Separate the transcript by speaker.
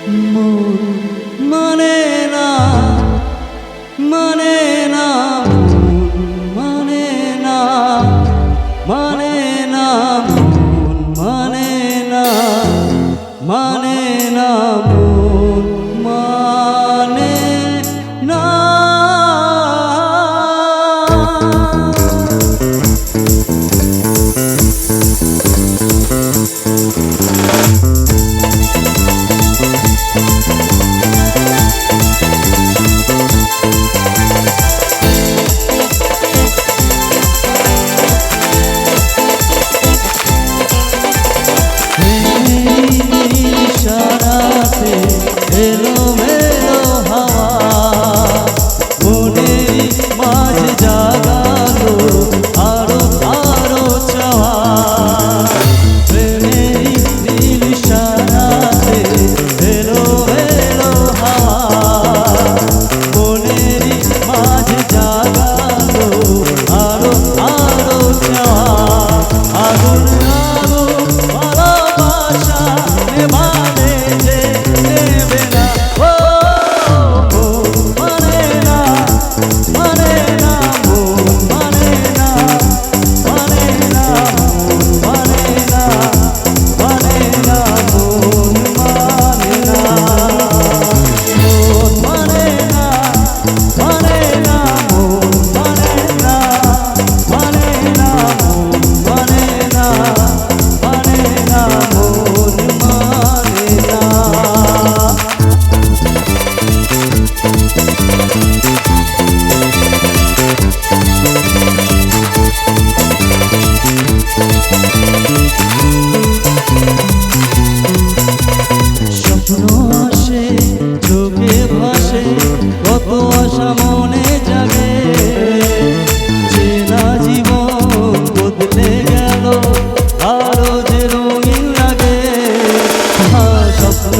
Speaker 1: মন মানে না, মানে না, মানে না, মানে না, মন মানে না, মানে না, মন মানে না। এলোমেলো হাওয়া মনের মাঝে জাগালো আরো আরো চাওয়া। প্রেমের নীল ইশারাতে এলোমেলো হাওয়া মনের মাঝে জাগালো আরো আরো চাওয়া। আগুন আগুন ভালোবাসা নেভালে যে নেবে না, ও মানে না, মানে না, মানে না, মানে না, মানে না, মানে না, মন মানে না, মন মানে না, মানে না, মন মানে না, মানে না, মন মানে না, মানে না, মন মানে না। স্বপ্ন আসে চোখে ভাসে কত আশা মনে জাগে, চেনা জীবন বদলে গেল আরো যে রঙিন লাগে। স্বপ্ন